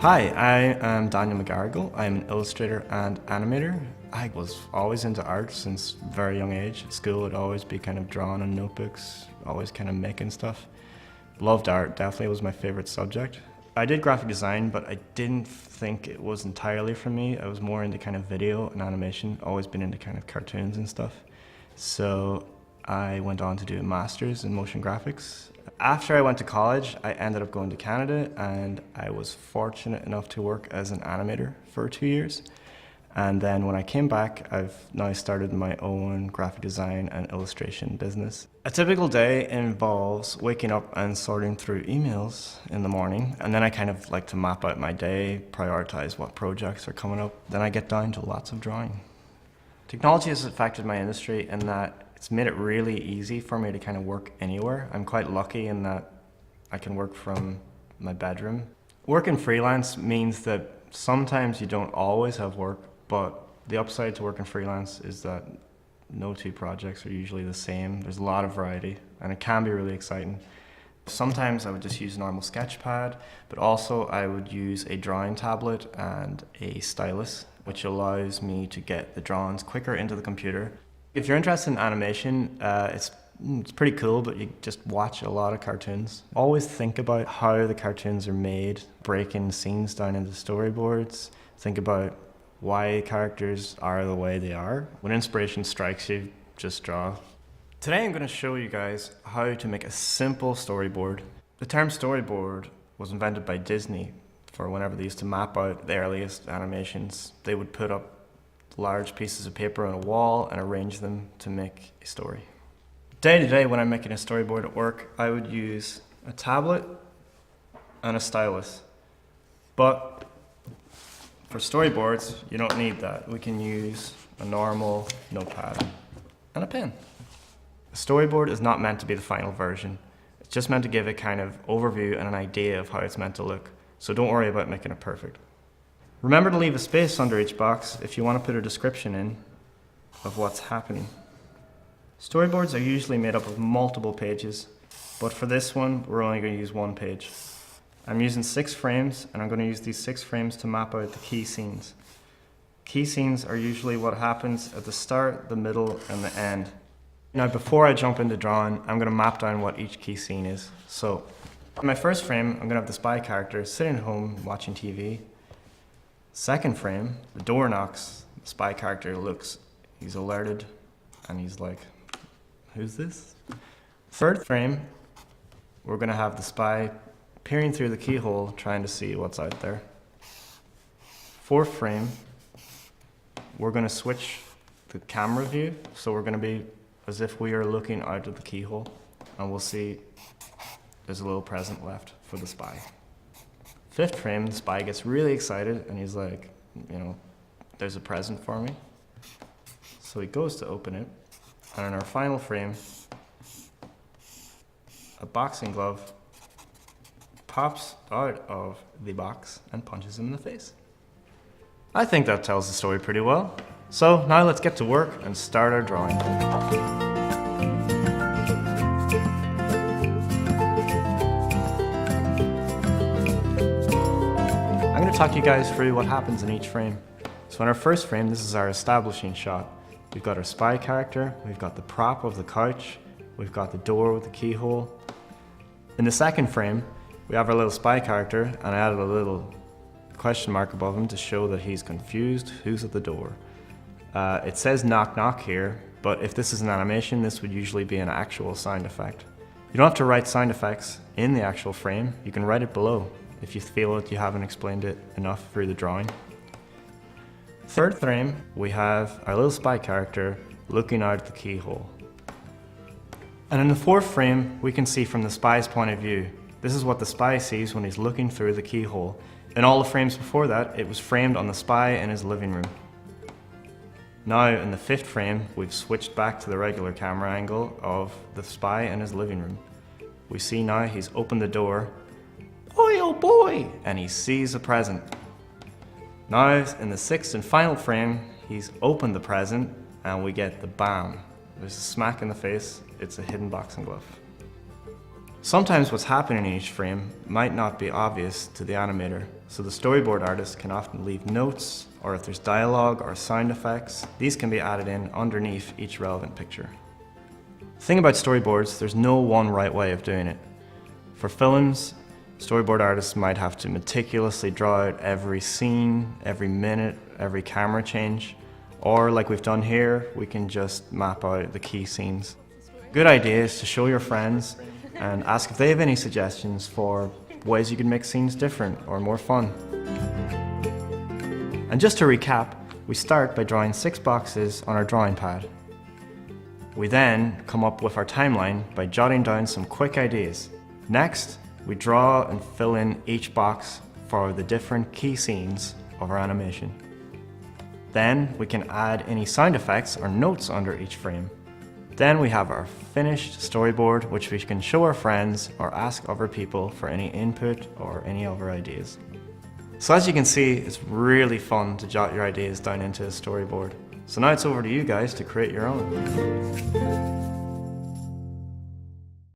Hi, I am Daniel McGarrigle. I'm an illustrator and animator. I was always into art since a very young age. At school, I'd always be kind of drawing on notebooks, always kind of making stuff. Loved art, definitely was my favorite subject. I did graphic design, but I didn't think it was entirely for me. I was more into kind of video and animation, always been into kind of cartoons and stuff. So I went on to do a master's in motion graphics. After I went to college, I ended up going to Canada, and I was fortunate enough to work as an animator for 2 years. And then when I came back, I've now started my own graphic design and illustration business. A typical day involves waking up and sorting through emails in the morning, and then I kind of like to map out my day, prioritize what projects are coming up. Then I get down to lots of drawing. Technology has affected my industry in that it's made it really easy for me to kind of work anywhere. I'm quite lucky in that I can work from my bedroom. Working freelance means that sometimes you don't always have work, but the upside to working freelance is that no two projects are usually the same. There's a lot of variety, and it can be really exciting. Sometimes I would just use a normal sketch pad, but also I would use a drawing tablet and a stylus, which allows me to get the drawings quicker into the computer. If you're interested in animation, it's pretty cool, but you just watch a lot of cartoons. Always think about how the cartoons are made, breaking scenes down into storyboards. Think about why characters are the way they are. When inspiration strikes you, just draw. Today I'm going to show you guys how to make a simple storyboard. The term storyboard was invented by Disney for whenever they used to map out the earliest animations. They would put up large pieces of paper on a wall and arrange them to make a story. Day to day when I'm making a storyboard at work, I would use a tablet and a stylus. But for storyboards, you don't need that. We can use a normal notepad and a pen. A storyboard is not meant to be the final version. It's just meant to give a kind of overview and an idea of how it's meant to look. So don't worry about making it perfect. Remember to leave a space under each box if you want to put a description in of what's happening. Storyboards are usually made up of multiple pages, but for this one, we're only going to use one page. I'm using 6 frames, and I'm going to use these 6 frames to map out the key scenes. Key scenes are usually what happens at the start, the middle, and the end. Now, before I jump into drawing, I'm going to map down what each key scene is. So, in my first frame, I'm going to have the spy character sitting at home watching TV. Second frame, the door knocks, the spy character looks, he's alerted, and he's like, who's this? Third frame, we're going to have the spy peering through the keyhole, trying to see what's out there. Fourth frame, we're going to switch the camera view, so we're going to be as if we are looking out of the keyhole, and we'll see there's a little present left for the spy. Fifth frame, the spy gets really excited, and he's like, there's a present for me. So he goes to open it, and in our final frame, a boxing glove pops out of the box and punches him in the face. I think that tells the story pretty well. So now let's get to work and start our drawing. I'm going to talk you guys through what happens in each frame. So in our first frame, this is our establishing shot. We've got our spy character, we've got the prop of the couch, we've got the door with the keyhole. In the second frame, we have our little spy character, and I added a little question mark above him to show that he's confused who's at the door. It says knock knock here, but if this is an animation, this would usually be an actual sound effect. You don't have to write sound effects in the actual frame, you can write it below if you feel that you haven't explained it enough through the drawing. Third frame, we have our little spy character looking out at the keyhole. And in the fourth frame, we can see from the spy's point of view. This is what the spy sees when he's looking through the keyhole. In all the frames before that, it was framed on the spy in his living room. Now, in the fifth frame, we've switched back to the regular camera angle of the spy in his living room. We see now he's opened the door. Boy, oh boy! And he sees a present. Now, in the sixth and final frame, he's opened the present, and we get the bam. There's a smack in the face. It's a hidden boxing glove. Sometimes what's happening in each frame might not be obvious to the animator. So the storyboard artist can often leave notes, or if there's dialogue or sound effects, these can be added in underneath each relevant picture. The thing about storyboards, there's no one right way of doing it. For films, storyboard artists might have to meticulously draw out every scene, every minute, every camera change, or like we've done here, we can just map out the key scenes. Good idea is to show your friends and ask if they have any suggestions for ways you can make scenes different or more fun. And just to recap, we start by drawing 6 boxes on our drawing pad. We then come up with our timeline by jotting down some quick ideas. Next, we draw and fill in each box for the different key scenes of our animation. Then we can add any sound effects or notes under each frame. Then we have our finished storyboard, which we can show our friends or ask other people for any input or any other ideas. So as you can see, it's really fun to jot your ideas down into a storyboard. So now it's over to you guys to create your own.